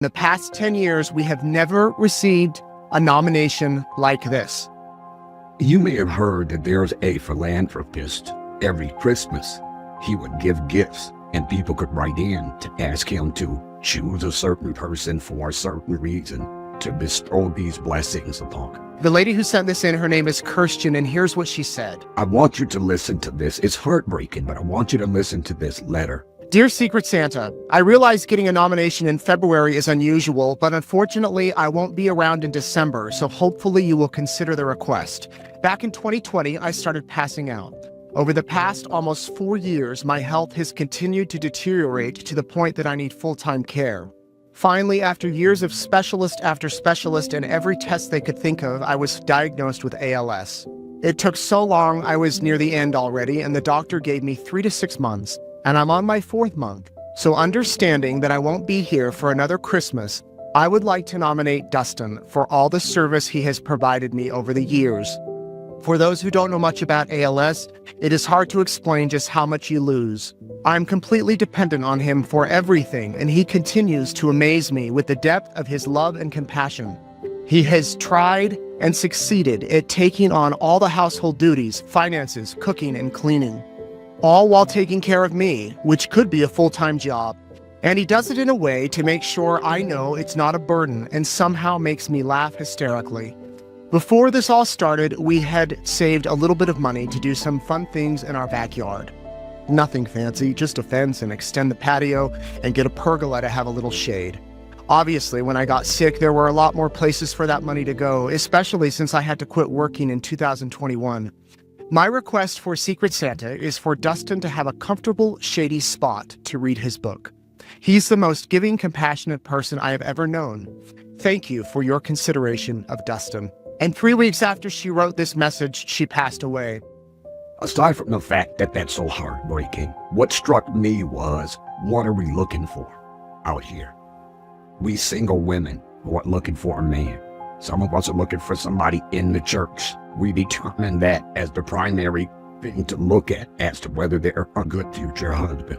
In the past 10 years, we have never received a nomination like this. You may have heard that there's a philanthropist. Every Christmas, he would give gifts, and people could write in to ask him to choose a certain person for a certain reason to bestow these blessings upon. The lady who sent this in, her name is Kirsten, and here's what she said. I want you to listen to this. It's heartbreaking, but I want you to listen to this letter. Dear Secret Santa, I realize getting a nomination in February is unusual, but unfortunately I won't be around in December, so hopefully you will consider the request. Back in 2020, I started passing out. Over the past almost 4 years, my health has continued to deteriorate to the point that I need full-time care. Finally, after years of specialist after specialist and every test they could think of, I was diagnosed with ALS. It took so long, I was near the end already, and the doctor gave me 3 to 6 months. And I'm on my 4th month. So understanding that I won't be here for another Christmas, I would like to nominate Dustin for all the service he has provided me over the years. For those who don't know much about ALS, it is hard to explain just how much you lose. I'm completely dependent on him for everything, and he continues to amaze me with the depth of his love and compassion. He has tried and succeeded at taking on all the household duties, finances, cooking, and cleaning, all while taking care of me, which could be a full-time job. And he does it in a way to make sure I know it's not a burden and somehow makes me laugh hysterically. Before this all started, we had saved a little bit of money to do some fun things in our backyard. Nothing fancy, just a fence and extend the patio and get a pergola to have a little shade. Obviously, when I got sick, there were a lot more places for that money to go, especially since I had to quit working in 2021. My request for Secret Santa is for Dustin to have a comfortable, shady spot to read his book. He's the most giving, compassionate person I have ever known. Thank you for your consideration of Dustin. And 3 weeks after she wrote this message, she passed away. Aside from the fact that that's so heartbreaking, what struck me was, what are we looking for out here? We single women who are looking for a man. Some of us are looking for somebody in the church. We determine that as the primary thing to look at as to whether they're a good future husband.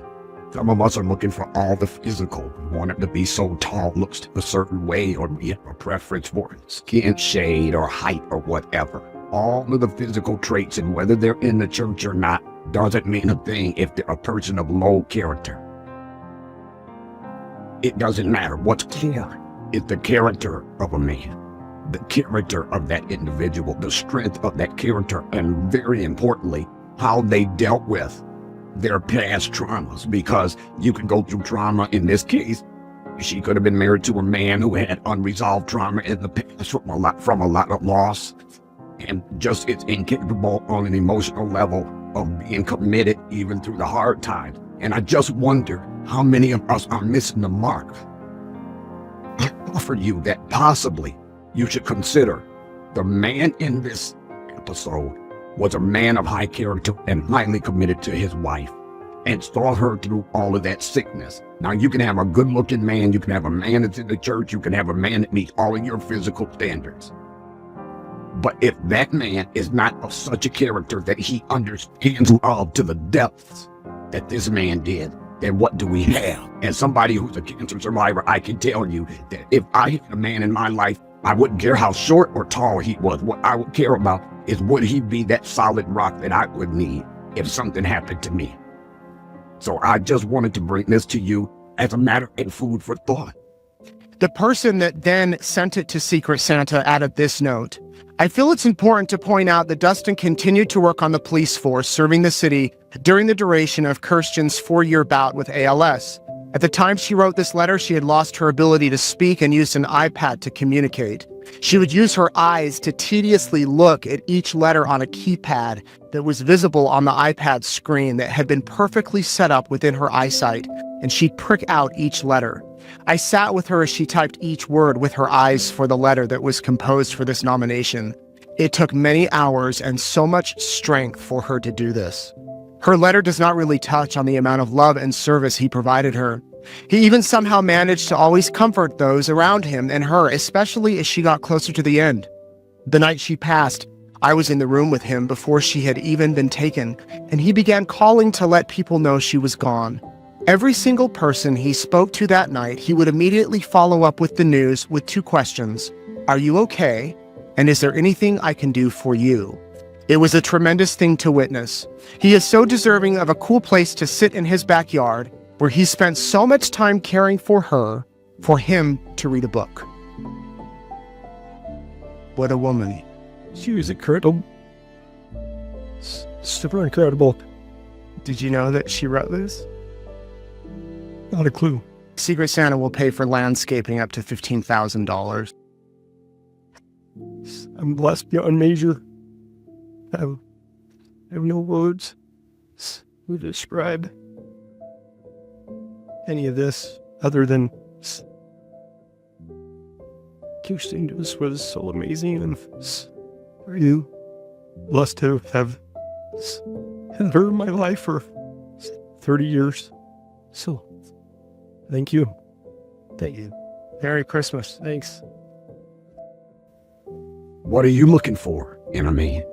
Some of us are looking for all the physical. We want him to be so tall, looks a certain way, or we have a preference for skin shade or height or whatever. All of the physical traits, and whether they're in the church or not, doesn't mean a thing if they're a person of low character. It doesn't matter. What's clear is the character of a man. The character of that individual, the strength of that character, and very importantly, how they dealt with their past traumas. Because you can go through trauma. In this case, she could have been married to a man who had unresolved trauma in the past from a lot of loss, and just is incapable on an emotional level of being committed even through the hard times. And I just wonder how many of us are missing the mark. I offer you that possibly you should consider the man in this episode was a man of high character and highly committed to his wife and saw her through all of that sickness. Now, you can have a good-looking man, you can have a man that's in the church, you can have a man that meets all of your physical standards. But if that man is not of such a character that he understands love to the depths that this man did, then what do we have? As somebody who's a cancer survivor, I can tell you that if I had a man in my life, I wouldn't care how short or tall he was. What I would care about is, would he be that solid rock that I would need if something happened to me? So I just wanted to bring this to you as a matter of food for thought. The person that then sent it to Secret Santa added this note. I feel it's important to point out that Dustin continued to work on the police force serving the city during the duration of Kirsten's 4-year bout with ALS. At the time she wrote this letter, she had lost her ability to speak and used an iPad to communicate. She would use her eyes to tediously look at each letter on a keypad that was visible on the iPad screen that had been perfectly set up within her eyesight, and she'd prick out each letter. I sat with her as she typed each word with her eyes for the letter that was composed for this nomination. It took many hours and so much strength for her to do this. Her letter does not really touch on the amount of love and service he provided her. He even somehow managed to always comfort those around him and her, especially as she got closer to the end. The night she passed, I was in the room with him before she had even been taken, and he began calling to let people know she was gone. Every single person he spoke to that night, he would immediately follow up with the news with 2 questions. Are you okay? And is there anything I can do for you? It was a tremendous thing to witness. He is so deserving of a cool place to sit in his backyard, where he spent so much time caring for her, for him to read a book. What a woman. She was incredible. Super incredible. Did you know that she wrote this? Not a clue. Secret Santa will pay for landscaping up to $15,000. I'm blessed beyond measure. I have no words to describe any of this other than Kirsten just was so amazing, and are you blessed to have had her in my life for 30 years. So, thank you. Thank you. Merry Christmas. Thanks. What are you looking for, enemy?